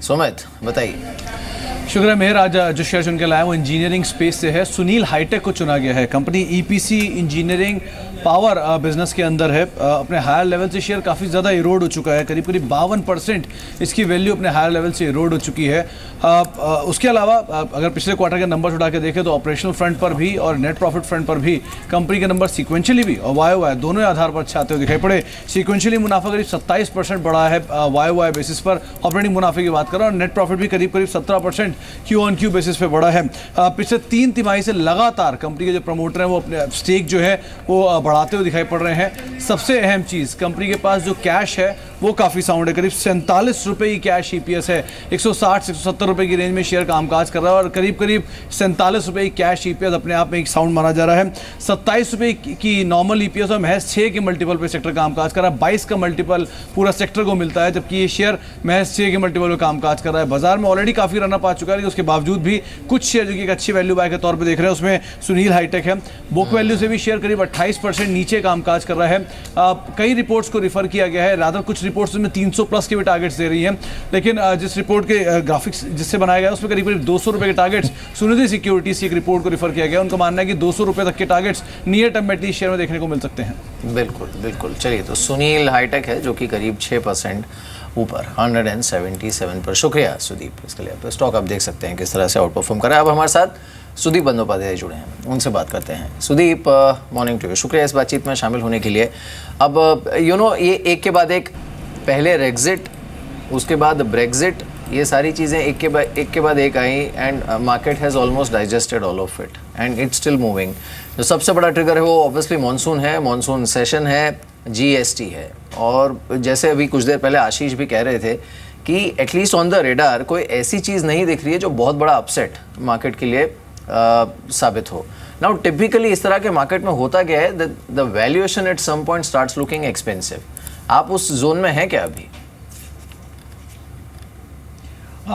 सुमित बताइए। शुक्र है मेहर। आज जो शेयर चुन के लाया वो इंजीनियरिंग स्पेस से है। सुनील हाईटेक को चुना गया है। Company EPC engineering power business के अंदर है। अपने हायर लेवल से शेयर काफ़ी ज़्यादा इरोड हो चुका है। करीब करीब 52% इसकी वैल्यू अपने हायर लेवल से इरोड हो चुकी है। उसके अलावा अगर पिछले क्वार्टर के नंबर उठा के देखें तो ऑपरेशनल फ्रंट पर भी और नेट प्रॉफिट फ्रंट पर भी कंपनी के नंबर सीक्वेंशियली भी और वाई दोनों आधार पर अच्छे आते हुए दिखाई पड़े। सीक्वेंशियली मुनाफा करीब 27% बढ़ा है वाई बेसिस पर ऑपरेटिंग मुनाफे की बात करें, और नेट प्रॉफिट भी करीब 17% क्यू बेसिस पे बढ़ा है। पिछले 3 तिमाही से लगातार कंपनी के जो प्रमोटर हैं वो अपने स्टेक जो है वो बढ़ाते हुए दिखाई पड़ रहे हैं। सबसे अहम चीज़, कंपनी के पास जो कैश है वो काफ़ी साउंड है। करीब 47 रुपये की कैश ईपीएस है। 160 से 170 रुपये की रेंज में शेयर कामकाज कर रहा है और करीब 47 रुपये की कैश ईपीएस अपने आप में एक साउंड माना जा रहा है। 27 रुपये की नॉर्मल ईपीएस और महज 6 के मल्टीपल पे सेक्टर कामकाज कर रहा है। 22 का मल्टीपल पूरा सेक्टर को मिलता है, जबकि ये शेयर महज 6 के मल्टीपल पे कामकाज कर रहा है। बाजार में ऑलरेडी काफ़ी रनअप आ चुका है, लेकिन उसके बावजूद भी कुछ शेयर जो कि एक अच्छी वैल्यू बाय के तौर पर देख रहे हैं, उसमें सुनील हाईटेक है। बुक वैल्यू से भी शेयर करीब 28% नीचे कामकाज कर रहा है। कई रिपोर्ट्स को रिफर किया गया है, रादर कुछ रिपोर्ट्स में 300 प्लस के भी टारगेट्स दे रही हैं, लेकिन जिस रिपोर्ट के ग्राफिक्स जिससे बनाया गया उसमें करीब 200 रुपये के टारगेट्स सुनिधि सिक्योरिटीज की एक रिपोर्ट को रिफर किया गया। उनका मानना है कि 200 रुपये तक के टारगेट्स नियर टर्म में एटलीस्ट शेयर में देखने को मिल सकते हैं। बिल्कुल बिल्कुल। चलिए, तो सुनील हाईटेक है जो कि करीब 6% ऊपर 177 पर। शुक्रिया सुदीप इसके लिए। स्टॉक आप देख सकते हैं किस तरह से आउट परफॉर्म कर रहा है। अब हमारे साथ सुदीप बंदोपाध्याय जुड़े हैं, उनसे बात करते हैं। Sudeep, morning to you. शुक्रिया इस बातचीत में शामिल होने के लिए। अब ये एक के बाद एक, पहले रेग्जिट, उसके बाद ब्रेग्जिट, ये सारी चीज़ें एक के बाद एक आई and market has almost digested all of it and it's still moving. जो सबसे बड़ा ट्रिगर है वो ऑब्वियसली मॉनसून है, मॉनसून सेशन है, जीएसटी है, और जैसे अभी कुछ देर पहले आशीष भी कह रहे थे कि एटलीस्ट ऑन द रेडार कोई ऐसी चीज़ नहीं दिख रही है जो बहुत बड़ा अपसेट मार्केट के लिए साबित हो। नाउ टिपिकली इस तरह के मार्केट में होता क्या है, the valuation at some point starts looking expensive. आप उस जोन में हैं क्या अभी?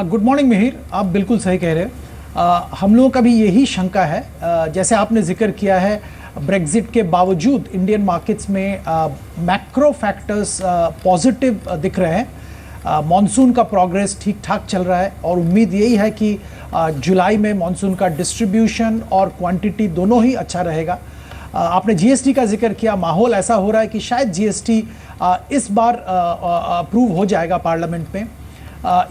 गुड मॉर्निंग मिहिर, आप बिल्कुल सही कह रहे हैं। हम लोगों का भी यही शंका है। जैसे आपने जिक्र किया है, ब्रेग्जिट के बावजूद इंडियन मार्केट्स में मैक्रो फैक्टर्स पॉजिटिव दिख रहे हैं। मॉनसून का प्रोग्रेस ठीक ठाक चल रहा है और उम्मीद यही है कि जुलाई में मॉनसून का डिस्ट्रीब्यूशन और क्वांटिटी दोनों ही अच्छा रहेगा। आपने जीएसटी का जिक्र किया, माहौल ऐसा हो रहा है कि शायद जीएसटी इस बार अप्रूव हो जाएगा पार्लियामेंट में।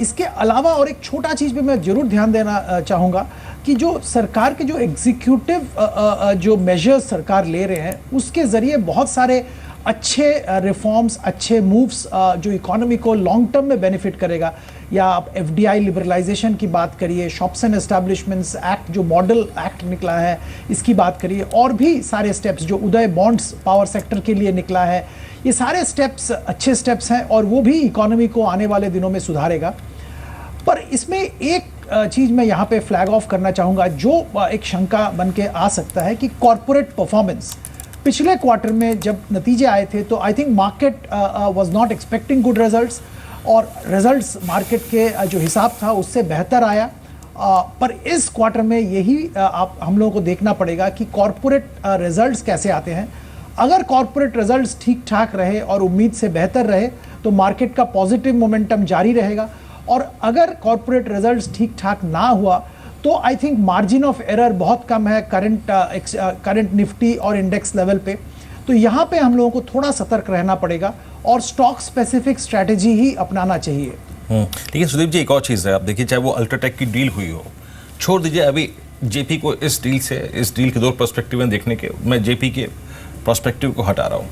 इसके अलावा और एक छोटा चीज़ पे मैं ज़रूर ध्यान देना चाहूँगा कि जो सरकार के जो एग्जीक्यूटिव जो मेजर्स सरकार ले रहे हैं उसके ज़रिए बहुत सारे अच्छे रिफॉर्म्स, अच्छे मूव्स जो इकोनॉमी को लॉन्ग टर्म में बेनिफिट करेगा। या आप एफडीआई लिबरलाइजेशन की बात करिए, शॉप्स एंड एस्टैब्लिशमेंट्स एक्ट जो मॉडल एक्ट निकला है इसकी बात करिए, और भी सारे स्टेप्स जो उदय बॉन्ड्स पावर सेक्टर के लिए निकला है, ये सारे स्टेप्स अच्छे स्टेप्स हैं और वो भी इकोनॉमी को आने वाले दिनों में सुधारेगा। पर इसमें एक चीज़ मैं यहाँ पे फ्लैग ऑफ करना चाहूँगा जो एक शंका बन के आ सकता है कि कॉरपोरेट परफॉर्मेंस पिछले क्वार्टर में जब नतीजे आए थे तो I think market was not expecting good results, और रिजल्ट्स मार्केट के जो हिसाब था उससे बेहतर आया। पर इस क्वार्टर में यही हम लोगों को देखना पड़ेगा कि कॉरपोरेट रिजल्ट्स कैसे आते हैं। अगर कॉरपोरेट रिजल्ट्स ठीक ठाक रहे और उम्मीद से बेहतर रहे तो मार्केट का पॉजिटिव मोमेंटम जारी रहेगा, और अगर कॉरपोरेट रिजल्ट्स ठीक ठाक ना हुआ तो I think margin of error बहुत कम है करंट निफ्टी और इंडेक्स लेवल पे। तो यहाँ पे हम लोगों को थोड़ा सतर्क रहना पड़ेगा और स्टॉक स्पेसिफिक स्ट्रैटेजी ही अपनाना चाहिए। लेकिन सुदीप जी, एक और चीज़ है, आप देखिए चाहे वो अल्ट्राटेक की डील हुई हो, छोड़ दीजिए अभी जेपी को इस डील के दो पर्सपेक्टिव में देखने के, मैं जेपी के पर्सपेक्टिव को हटा रहा हूँ।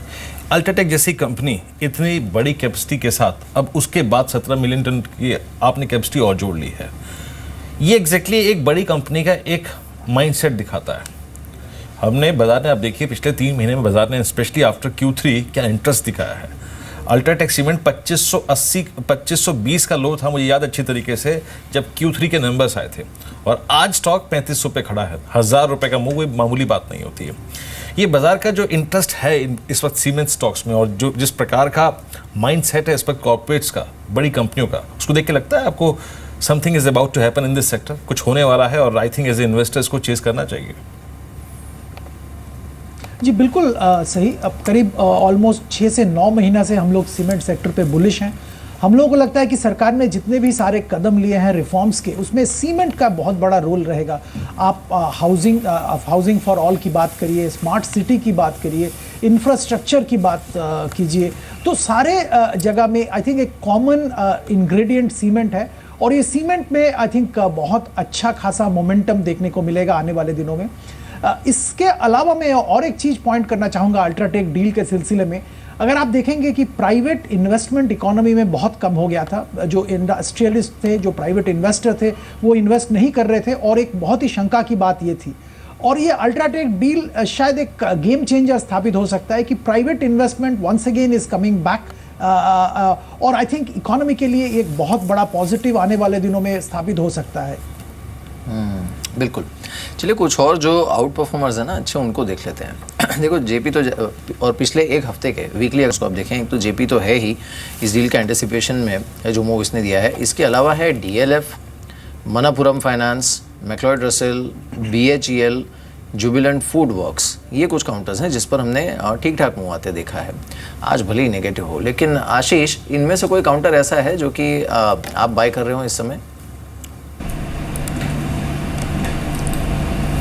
अल्ट्राटेक जैसी कंपनी इतनी बड़ी कैपेसिटी के साथ अब उसके बाद 17 मिलियन टन की आपने कैपेसिटी और जोड़ ली है। ये एग्जैक्टली एक बड़ी कंपनी का एक माइंडसेट दिखाता है। हमने बाजार ने, आप देखिए पिछले 3 महीने में बाजार ने स्पेशली आफ्टर Q3 क्या इंटरेस्ट दिखाया है। अल्ट्राटेक सीमेंट 2520 का लो था, मुझे याद अच्छी तरीके से, जब Q3 के नंबर्स आए थे, और आज स्टॉक 3500 पे खड़ा है। 1000 रुपये का मूव कोई मामूली बात नहीं होती है। ये बाजार का जो इंटरेस्ट है इस वक्त सीमेंट स्टॉक्स में, और जो जिस प्रकार का माइंडसेट है इस वक्त कॉर्पोरेट्स का, बड़ी कंपनियों का, उसको देख के लगता है आपको something is about to happen in this sector, कुछ होने वाला है, और I think as a investors को चेज करना चाहिए। जी बिल्कुल सही। अब करीब ऑलमोस्ट 6 से 9 महीना से हम लोग सीमेंट सेक्टर पे बुलिश हैं। हम लोगों को लगता है कि सरकार ने जितने भी सारे कदम लिए हैं रिफॉर्म्स के, उसमें सीमेंट का बहुत बड़ा रोल रहेगा। आप हाउसिंग फॉर ऑल की बात करिए, स्मार्ट सिटी की बात करिए, इंफ्रास्ट्रक्चर की बात कीजिए, तो सारे जगह में आई थिंक एक कॉमन इंग्रेडिएंट सीमेंट है। और ये सीमेंट में आई थिंक बहुत अच्छा खासा मोमेंटम देखने को मिलेगा आने वाले दिनों में। इसके अलावा मैं और एक चीज़ पॉइंट करना चाहूँगा अल्ट्राटेक डील के सिलसिले में। अगर आप देखेंगे कि प्राइवेट इन्वेस्टमेंट इकोनॉमी में बहुत कम हो गया था, जो इंडस्ट्रियलिस्ट थे, जो प्राइवेट इन्वेस्टर थे, वो इन्वेस्ट नहीं कर रहे थे, और एक बहुत ही शंका की बात ये थी। और ये अल्ट्राटेक डील शायद एक गेम चेंजर स्थापित हो सकता है कि private investment once again is coming back, और आई थिंक इकोनॉमी के लिए एक बहुत बड़ा पॉजिटिव आने वाले दिनों में स्थापित हो सकता है। बिल्कुल। चलिए कुछ और जो आउट परफॉर्मर्स हैं ना अच्छे, उनको देख लेते हैं। देखो जेपी तो और पिछले एक हफ्ते के वीकली अगर उसको आप देखें, एक तो जेपी तो है ही इस डील के एंटिसिपेशन में जो मूव इसने दिया है। इसके अलावा है DLF, Manappuram finance, MacLeod Russell, BHEL, Jubilant food works, ये कुछ काउंटर्स हैं जिस पर हमने ठीक ठाक मूव आते देखा है। आज भले ही नेगेटिव हो, लेकिन आशीष, इनमें से कोई काउंटर ऐसा है जो कि आप बाय कर रहे हो इस समय?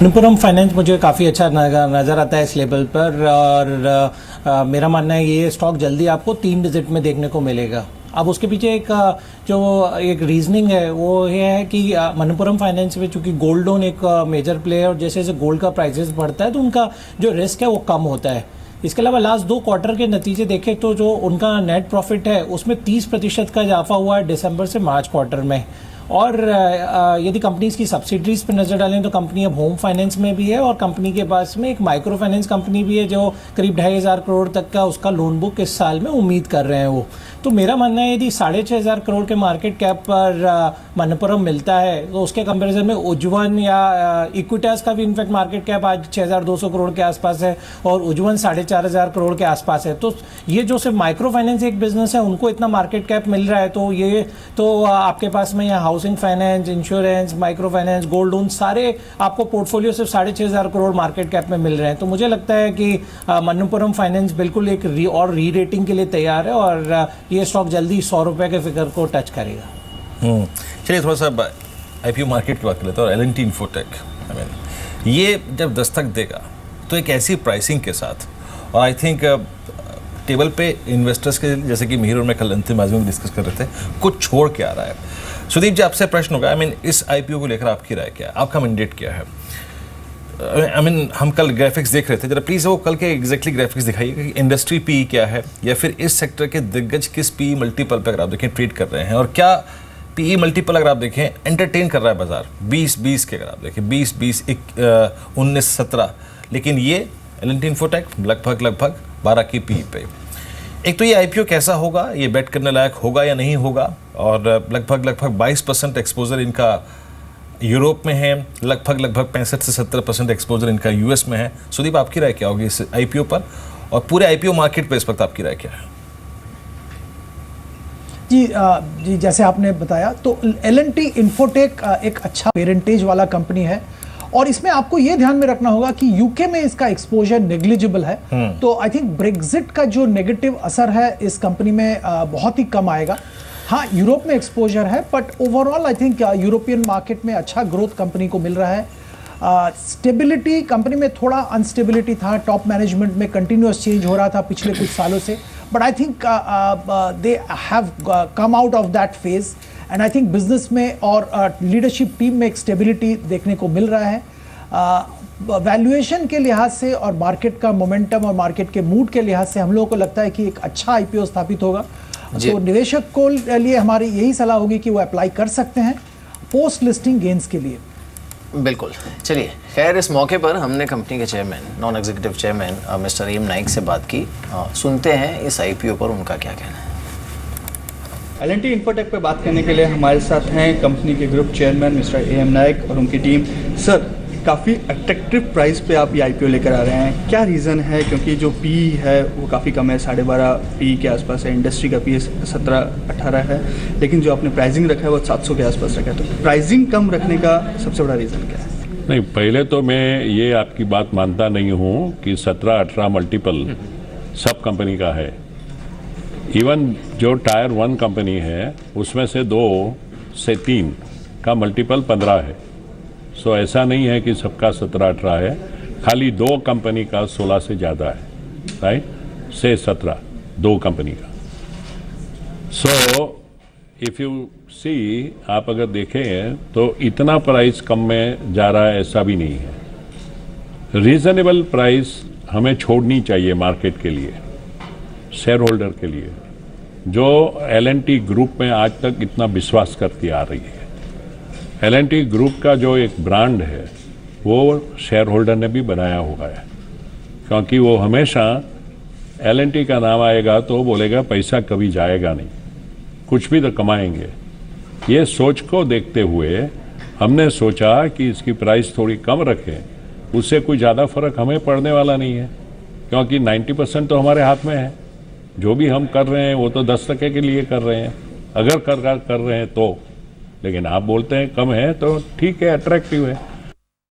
मणिपुरम फाइनेंस मुझे काफ़ी अच्छा नज़र आता है इस लेवल पर, और मेरा मानना है ये स्टॉक जल्दी आपको 3 डिजिट में देखने को मिलेगा। अब उसके पीछे एक रीजनिंग है, वो ये है कि मणिपुरम फाइनेंस में चूंकि गोल्ड लोन एक मेजर प्लेयर, और जैसे जैसे गोल्ड का प्राइसेस बढ़ता है तो उनका जो रिस्क है वो कम होता है। इसके अलावा लास्ट 2 क्वार्टर के नतीजे देखें तो जो उनका नेट प्रॉफिट है उसमें 30% का इजाफा हुआ है दिसंबर से मार्च क्वार्टर में। और यदि कंपनीज की सब्सिडरीज पर नज़र डालें तो कंपनी अब होम फाइनेंस में भी है, और कंपनी के पास में एक माइक्रो फाइनेंस कंपनी भी है जो करीब 2,500 करोड़ तक का उसका लोन बुक इस साल में उम्मीद कर रहे हैं वो। तो मेरा मानना है यदि 6,500 करोड़ के मार्केट कैप पर मणिपुरम मिलता है तो उसके कंपैरिजन में उज्जवन या इक्विटास का भी इनफैक्ट मार्केट कैप आज 6,200 करोड़ के आसपास है, और उज्जवन 4,500 करोड़ के आसपास है। तो ये जो सिर्फ माइक्रो फाइनेंस एक बिजनेस है उनको इतना मार्केट कैप मिल रहा है, तो ये तो आपके पास में यहाँ housing finance, insurance, micro finance, gold loan, सारे आपको पोर्टफोलियो सिर्फ 6,500 करोड़ मार्केट कैप में मिल रहे हैं। तो मुझे लगता है कि मणिपुरम फाइनेंस बिल्कुल एक री रेटिंग के लिए तैयार है, और ये स्टॉक जल्दी 100 रुपये के फिगर को टच करेगा। चलिए थोड़ा सा आईपीओ मार्केट की बात कर लेते हैं, और एल&टी इन्फोटेक, ये जब दस्तक देगा तो एक ऐसी प्राइसिंग के साथ, और आई थिंक टेबल पे इन्वेस्टर्स के, जैसे कि मिहिर और मैं कल अंतिम आज़मी में डिस्कस कर रहे थे, कुछ छोड़ के आ रहा है। सुदीप जी, आपसे प्रश्न होगा, इस आईपीओ को लेकर आपकी राय क्या है, आपका मैंडेट क्या है? हम कल ग्राफिक्स देख रहे थे, जरा प्लीज़ वो कल के एग्जैक्टली ग्राफिक्स दिखाइए कि इंडस्ट्री पी क्या है, या फिर इस सेक्टर के दिग्गज किस पी मल्टीपल पर अगर आप देखें ट्रेड कर रहे हैं, और क्या पी मल्टीपल अगर आप देखें एंटरटेन कर रहा है बाजार 20-20 के, अगर आप देखें 20-20, 19-17, लेकिन ये एल&टी इन्फोटेक लगभग 12 की पी पे। एक तो ये आईपीओ कैसा होगा, ये बेट करने लायक होगा या नहीं होगा, और लगभग 22% एक्सपोजर इनका यूरोप में है, लगभग 65 से 70% एक्सपोजर इनका यूएस में है। सुदीप, आपकी राय क्या होगी इस आईपीओ पर, और पूरे आईपीओ मार्केट पे इस वक्त आपकी राय क्या है? जी जैसे आपने बताया तो एल&टी इन्फोटेक एक अच्छा पेरेंटेज वाला कंपनी है, और इसमें आपको ये ध्यान में रखना होगा कि यूके में इसका एक्सपोजर नेग्लिजिबल है। तो आई थिंक ब्रेक्जिट का जो नेगेटिव असर है इस कंपनी में बहुत ही कम आएगा। हाँ, यूरोप में एक्सपोजर है, but overall I think European market में अच्छा ग्रोथ कंपनी को मिल रहा है। स्टेबिलिटी कंपनी में थोड़ा अनस्टेबिलिटी था, टॉप मैनेजमेंट में कंटिन्यूअस चेंज हो रहा था पिछले कुछ सालों से, but I think they have come out of that phase, and I think business में और लीडरशिप टीम में एक स्टेबिलिटी देखने को मिल रहा है। वैल्यूएशन के लिहाज से और मार्केट का मोमेंटम और मार्केट के मूड के लिहाज से हम लोगों को लगता है कि एक अच्छा आईपीओ स्थापित होगा। तो निवेशक को लिए हमारी यही सलाह होगी कि वो अप्लाई कर सकते हैं पोस्ट लिस्टिंग गेन्स के लिए। बिल्कुल। चलिए, खैर इस मौके पर हमने कंपनी के chairman, non executive chairman mister M Naik से बात की। सुनते हैं इस आईपीओ पर उनका क्या कहना है। एल&टी इन्फोटेक पे बात करने के लिए हमारे साथ हैं कंपनी के group chairman mister M Naik और उनकी टीम। सर, काफ़ी अट्रैक्टिव प्राइस पे आप ये आईपीओ लेकर आ रहे हैं, क्या रीज़न है? क्योंकि जो पी है वो काफ़ी कम है, 12.5 पी के आसपास है, इंडस्ट्री का पी 17-18 है, लेकिन जो आपने प्राइसिंग रखा है वो 700 के आसपास रखा है। तो प्राइसिंग कम रखने का सबसे बड़ा रीज़न क्या है? नहीं, पहले तो मैं ये आपकी बात मानता नहीं हूँ कि 17-18 मल्टीपल सब कंपनी का है। इवन जो टायर 1 कंपनी है उसमें से 2 से 3 का मल्टीपल 15 है। सो ऐसा नहीं है कि सबका 17-18 है, खाली 2 कंपनी का 16 से ज़्यादा है, राइट, से 17 2 कंपनी का। सो इफ़ यू सी, आप अगर देखें तो इतना प्राइस कम में जा रहा है ऐसा भी नहीं है। रीज़नेबल प्राइस हमें छोड़नी चाहिए मार्केट के लिए, शेयर होल्डर के लिए, जो L&T ग्रुप में आज तक इतना विश्वास करती आ रही है। L&T ग्रुप का जो एक ब्रांड है वो शेयर होल्डर ने भी बनाया हुआ है, क्योंकि वो हमेशा L&T का नाम आएगा तो बोलेगा पैसा कभी जाएगा नहीं, कुछ भी तो कमाएंगे। ये सोच को देखते हुए हमने सोचा कि इसकी प्राइस थोड़ी कम रखें, उससे कोई ज़्यादा फर्क हमें पड़ने वाला नहीं है, क्योंकि 90% तो हमारे हाथ में है। जो भी हम कर रहे हैं वो तो 10% के लिए कर रहे हैं, अगर कर रहे हैं तो। लेकिन आप बोलते हैं कम है तो ठीक है, अट्रैक्टिव है।